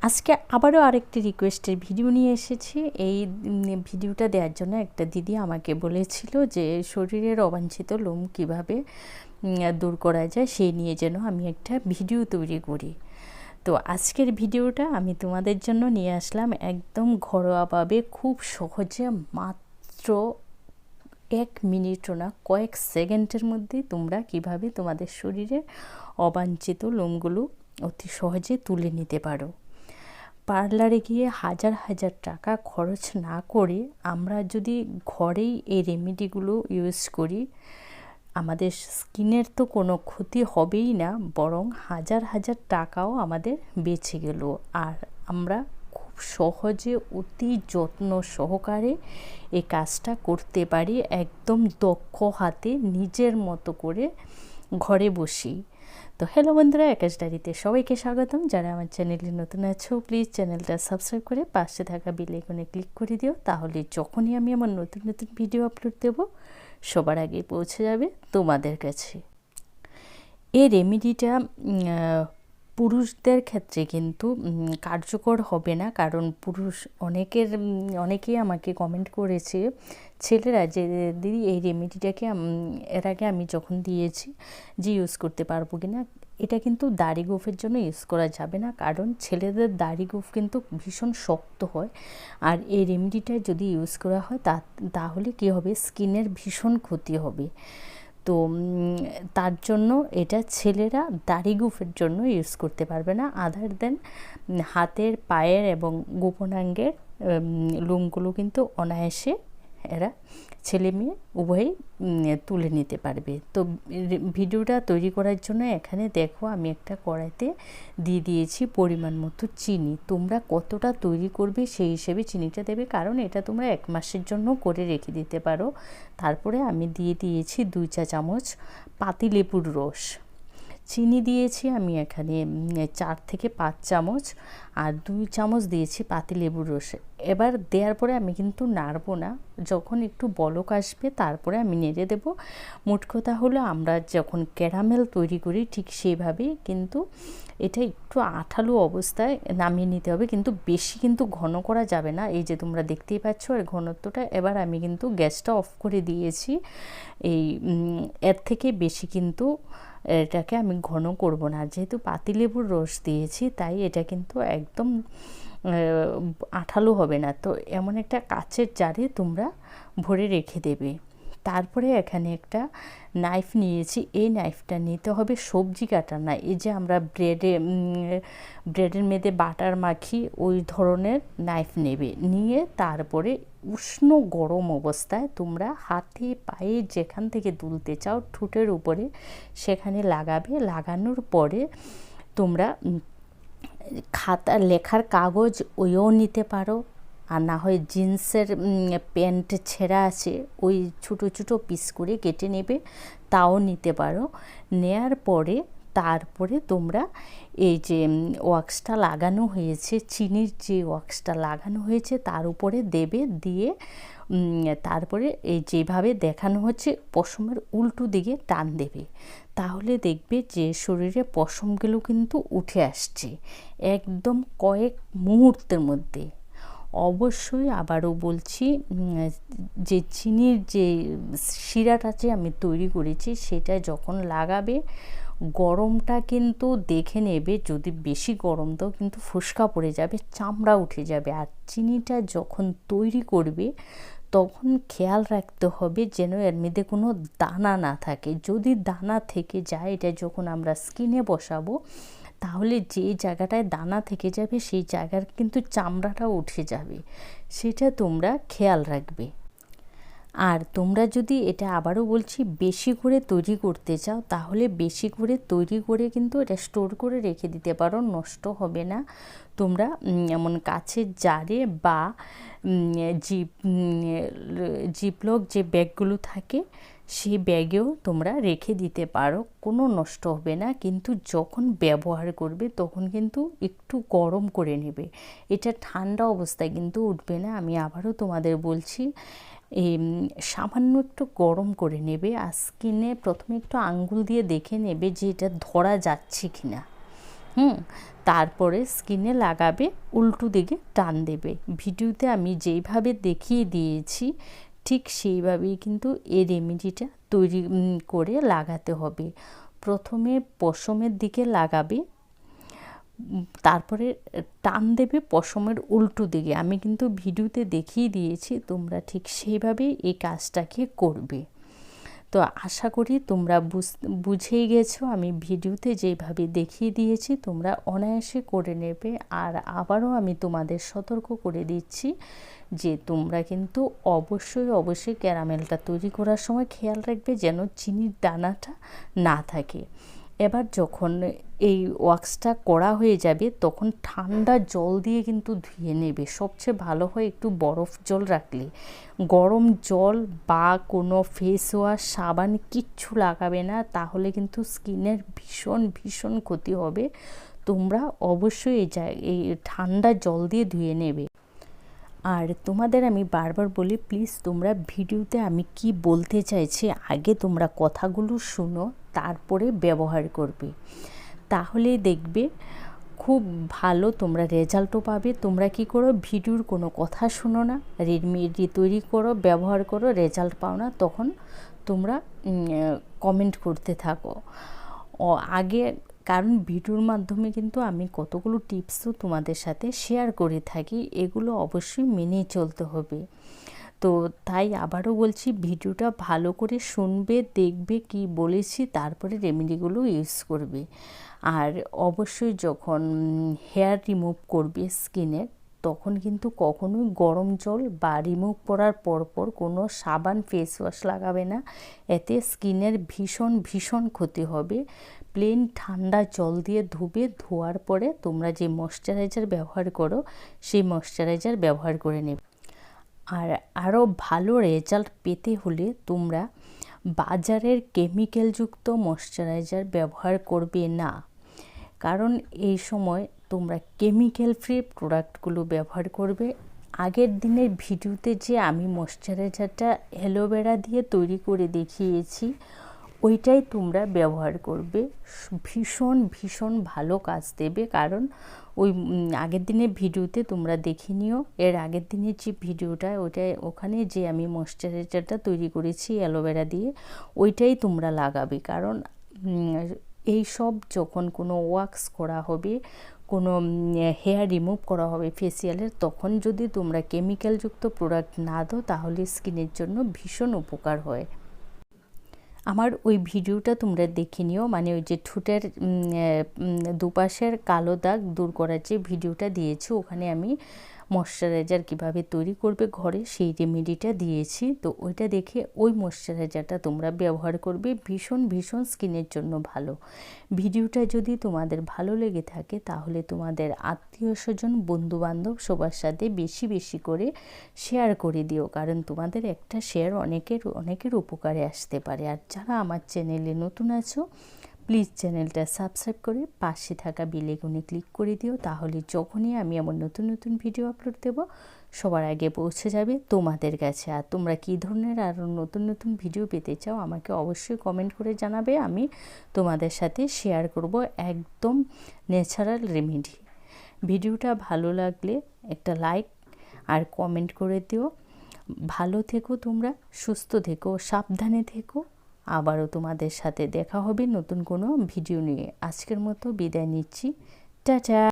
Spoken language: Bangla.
আজকে আবারও আরেকটি রিকোয়েস্টের ভিডিও নিয়ে এসেছি। এই ভিডিওটা দেওয়ার জন্য একটা দিদি আমাকে বলেছিল যে শরীরের অবাঞ্ছিত লোম কিভাবে দূর করা যায় সেই নিয়ে যেন আমি একটা ভিডিও তৈরি করি। তো আজকের ভিডিওটা আমি তোমাদের জন্য নিয়ে আসলাম একদম ঘরোয়াভাবে, খুব সহজে, মাত্র 1 মিনিটও না, কয়েক সেকেন্ডের মধ্যে তোমরা কিভাবে তোমাদের শরীরের অবাঞ্ছিত লোমগুলো অতি সহজে তুলে নিতে পারো। পার্লারে গিয়ে হাজার হাজার টাকা খরচ না করে আমরা যদি ঘরেই এই রেমেডিগুলো ইউজ করি, আমাদের স্কিনের তো কোনো ক্ষতি হবেই না, বরং হাজার হাজার টাকাও আমাদের বেঁচে গেল। আর আমরা খুব সহজে অতি যত্ন সহকারে এই কাজটা করতে পারি, একদম দক্ষ হাতে, নিজের মতো করে, ঘরে বসেই। তো হ্যালো বন্ধুরা, আকাশ ডায়েরিতে সবাইকে স্বাগতম। যারা আমার চ্যানেলে নতুন আছো প্লিজ চ্যানেলটা সাবস্ক্রাইব করে পাশে থাকা বেল আইকনে ক্লিক করে দিও, তাহলে যখনই আমি আমার নতুন নতুন ভিডিও আপলোড দেব সবার আগে পৌঁছে যাবে তোমাদের কাছে। এই রেমেডিটা পুরুষদের ক্ষেত্রে কিন্তু কার্যকর হবে না, কারণ অনেকেই আমাকে কমেন্ট করেছে ছেলেরা যে দিদি এই রেমেডিটাকে এর আগে আমি যখন দিয়েছি যে ইউজ করতে পারবো কি না। এটা কিন্তু দাড়ি গোফের জন্য ইউজ করা যাবে না, কারণ ছেলেদের দাড়ি গোফ কিন্তু ভীষণ শক্ত হয়। আর এই রেমেডিটা যদি ইউজ করা হয় তাহলে কী হবে, স্কিনের ভীষণ ক্ষতি হবে। তো তার জন্য এটা ছেলেরা দাড়ি গোফের জন্য ইউজ করতে পারবে না। আদার দেন হাতের, পায়ের এবং গোপনাঙ্গের লোমগুলো কিন্তু অনায়াসে এরা ছেলে মেয়ে উভয়ই তুলে নিতে পারবে। তো ভিডিওটা তৈরি করার জন্য এখানে দেখো আমি একটা কড়াইতে দিয়ে দিয়েছি পরিমাণ মতো চিনি। তোমরা কতটা তৈরি করবে সেই হিসেবে চিনিটা দেবে, কারণ এটা তোমরা 1 মাসের জন্য করে রেখে দিতে পারো। তারপরে আমি দিয়ে দিয়েছি 2 চা চামচ পাতিলেবুর রস। চিনি দিয়েছি আমি এখানে 4 থেকে 5 চামচ, আর 2 চামচ দিয়েছি পাতিলেবুর রস। এবার দেওয়ার পরে আমি কিন্তু নাড়বো না, যখন একটু বলক আসবে তারপরে আমি নেড়ে দেব। মোট কথা হলো আমরা যখন ক্যারামেল তৈরি করি ঠিক সেইভাবেই কিন্তু এটা একটু আঠালো অবস্থায় নামিয়ে নিতে হবে, কিন্তু বেশি কিন্তু ঘন করা যাবে না। এই যে তোমরা দেখতেই পাচ্ছ আর ঘনত্বটা। এবার আমি কিন্তু গ্যাসটা অফ করে দিয়েছি। এর থেকে বেশি কিন্তু এটাকে আমি ঘন করব না। যেহেতু পাতিলেবুর রস দিয়েছি তাই এটা কিন্তু একদম আঠালো হবে না। তো এমন একটা কাচের জারে তোমরা ভরে রেখে দেবে। তারপরে এখানে একটা নাইফ নিয়েছি। এই নাইফটা নিতে হবে সবজি কাটার না, এই যে আমরা ব্রেডের মধ্যে বাটার মাখি ওই ধরনের নাইফ নেবে। নিয়ে তারপরে উষ্ণ গরম অবস্থায় তোমরা হাতে পায়ে যেখান থেকে তুলতে চাও ঠোঁটের উপরে সেখানে লাগাবে। লাগানোর পরে তোমরা খাতা, লেখার কাগজ ওইও নিতে পারো, আর না হয় জিন্সের প্যান্ট ছেঁড়া আছে ওই ছোটো ছোটো পিস করে কেটে নেবে, তাও নিতে পারো। নেয়ার পরে তারপরে তোমরা এই যে ওয়াক্সটা লাগানো হয়েছে, চিনির যে ওয়াক্সটা লাগানো হয়েছে তার উপরে দেবে। দিয়ে তারপরে এই যেভাবে দেখানো হচ্ছে পশমের উল্টো দিকে টান দেবে, তাহলে দেখবে যে শরীরে পশমগুলো কিন্তু উঠে আসছে একদম কয়েক মুহূর্তের মধ্যে। অবশ্যই আবারও বলছি, যে চিনির যে শিরাটা যে আমি তৈরি করেছি সেটা যখন লাগাবে গরমটা কিন্তু দেখে নেবে, যদি বেশি গরম দাও কিন্তু ফোসকা পড়ে যাবে, চামড়া উঠে যাবে। আর চিনিটা যখন তৈরি করবে তখন খেয়াল রাখতে হবে যেন এর মধ্যে কোনো দানা না থাকে। যদি দানা থেকে যায়, এটা যখন আমরা স্কিনে বসাবো তাহলে যে জায়গাটায় দানা থেকে যাবে সেই জায়গার কিন্তু চামড়াটা উঠে যাবে, সেটা তোমরা খেয়াল রাখবে। আর তোমরা যদি এটা আবারও বলছি বেশি করে তৈরি করতে চাও তাহলে বেশি করে তৈরি করে কিন্তু এটা স্টোর করে রেখে দিতে পারো, নষ্ট হবে না। তোমরা এমন কাচের জারে বা জিপলক যে ব্যাগগুলো থাকে সেই ব্যাগেও তোমরা রেখে দিতে পারো, কোনো নষ্ট হবে না। কিন্তু যখন ব্যবহার করবে তখন কিন্তু একটু গরম করে নেবে, এটা ঠান্ডা অবস্থায় কিন্তু উঠবে না। আমি আবারও তোমাদের বলছি, সামান্য একটু গরম করে নেবে। আর স্কিনে প্রথমে একটু আঙ্গুল দিয়ে দেখে নেবে যে এটা ধরা যাচ্ছে কি না। তারপরে স্কিনে লাগাবে, উল্টো দিকে টান দেবে। ভিডিওতে আমি যেইভাবে দেখিয়ে দিয়েছি ঠিক সেইভাবেই কিন্তু এই রেমেডিটা তৈরি করে লাগাতে হবে। প্রথমে পশমের দিকে লাগাবে, তারপরে টান দেবে পশমের উল্টো দিকে। আমি কিন্তু ভিডিওতে দেখিয়ে দিয়েছি, তোমরা ঠিক সেইভাবেই এই কাজটাকে করবে। তো আশা করি তোমরা বুঝেই গেছো, আমি ভিডিওতে যেভাবে দেখিয়ে দিয়েছি তোমরা অনায়াসে করে নেবে। আর আবারও আমি তোমাদের সতর্ক করে দিচ্ছি যে তোমরা কিন্তু অবশ্যই ক্যারামেলটা তৈরি করার সময় খেয়াল রাখবে যেন চিনির দানাটা না থাকে। এবার যখন এই ওয়াক্সটা করা হয়ে যাবে তখন ঠান্ডা জল দিয়ে কিন্তু ধুয়ে নেবে। সবচেয়ে ভালো হয় একটু বরফ জল রাখলে। গরম জল বা কোনো ফেস ওয়াশ, সাবান কিচ্ছু লাগাবে না, তাহলে কিন্তু স্কিনের ভীষণ ক্ষতি হবে। তোমরা অবশ্যই এই ঠান্ডা জল দিয়ে ধুয়ে নেবে। আর তোমাদের আমি বারবার বলি, প্লিজ তোমরা ভিডিওতে আমি কি বলতে চাইছি আগে তোমরা কথাগুলো শুনো, তারপরে ব্যবহার করবে, তাহলেই দেখবে খুব ভালো তোমরা রেজাল্টও পাবে। তোমরা কি করো, ভিডিওর কোনো কথা শুনো না, রেমেডি তৈরি করো, ব্যবহার করো, রেজাল্ট পাও না, তখন তোমরা কমেন্ট করতে থাকো আগে। কারণ ভিডিওর মাধ্যমে কিন্তু আমি কতগুলো টিপসও তোমাদের সাথে শেয়ার করে থাকি, এগুলো অবশ্যই মেনে চলতে হবে। তো তাই আবারও বলছি, ভিডিওটা ভালো করে শুনবে, দেখবে কি বলেছি, তারপরে রেমেডিগুলো ইউজ করবে। আর অবশ্যই যখন হেয়ার রিমুভ করবে স্কিনের, তখন কিন্তু কখনোই গরম জল বা রিমুভ করার পরপর কোনো সাবান, ফেস ওয়াশ লাগাবে না, এতে স্কিনের ভীষণ ক্ষতি হবে। প্লেন ঠান্ডা জল দিয়ে ধুবে, ধোয়ার পরে তোমরা যে ময়শ্চারাইজার ব্যবহার করো সেই ময়শ্চারাইজার ব্যবহার করে নেবে। আর আরও ভালো রেজাল্ট পেতে হলে তোমরা বাজারের কেমিক্যালযুক্ত ময়শ্চারাইজার ব্যবহার করবে না, কারণ এই সময় তোমরা কেমিক্যাল ফ্রি প্রোডাক্টগুলো ব্যবহার করবে। আগের দিনের ভিডিওতে যে আমি ময়শ্চারাইজারটা অ্যালোভেরা দিয়ে তৈরি করে দেখিয়েছি, ওইটাই তোমরা ব্যবহার করবে, ভীষণ ভালো কাজ দেবে। কারণ ওই আগের দিনের ভিডিওতে তোমরা দেখে নিও, এর আগের দিনের যে ভিডিওটা ওখানে যে আমি ময়শ্চারাইজারটা তৈরি করেছি অ্যালোভেরা দিয়ে, ওইটাই তোমরা লাগাবে। কারণ এই সব যখন কোনো ওয়াক্স করা হবে, কোনো হেয়ার রিমুভ করা হবে ফেসিয়ালের, তখন যদি তোমরা কেমিক্যালযুক্ত প্রোডাক্ট না দাও তাহলে স্কিনের জন্য ভীষণ উপকার হয়। আমার ওই ভিডিওটা তোমরা দেখে নিও, মানে ওই যে ঠোঁটের দুপাশের কালো দাগ দূর করার যে ভিডিওটা দিয়েছি, ওখানে আমি ময়শ্চারাইজার কিভাবে তৈরি করবে ঘরে সেই রেমেডিটা দিয়েছি। তো ওইটা দেখে ওই ময়শ্চারাইজারটা তোমরা ব্যবহার করবে, ভীষণ স্কিনের জন্য ভালো। ভিডিওটা যদি তোমাদের ভালো লেগে থাকে তাহলে তোমাদের আত্মীয় স্বজন, বন্ধুবান্ধব সবার সাথে বেশি করে শেয়ার করে দিও, কারণ তোমাদের একটা শেয়ার অনেকের উপকারে আসতে পারে। আর যারা আমার চ্যানেলে নতুন আছো, প্লিজ চ্যানেলটা সাবস্ক্রাইব করে পাশে থাকা বেল আইকনে ক্লিক করে দিও, তাহলে যখনই আমি আমার নতুন ভিডিও আপলোড দেব সবার আগে পৌঁছে যাবে তোমাদের কাছে। আর তোমরা কী ধরনের আরও নতুন ভিডিও পেতে চাও আমাকে অবশ্যই কমেন্ট করে জানাবে, আমি তোমাদের সাথে শেয়ার করব একদম ন্যাচারাল রেমেডি। ভিডিওটা ভালো লাগলে একটা লাইক আর কমেন্ট করে দিও। ভালো থেকো, তোমরা সুস্থ থেকো, সাবধানে থেকো। আবারও তোমাদের সাথে দেখা হবে নতুন কোনো ভিডিও নিয়ে। আজকের মতো বিদায় নিচ্ছি, টাটা।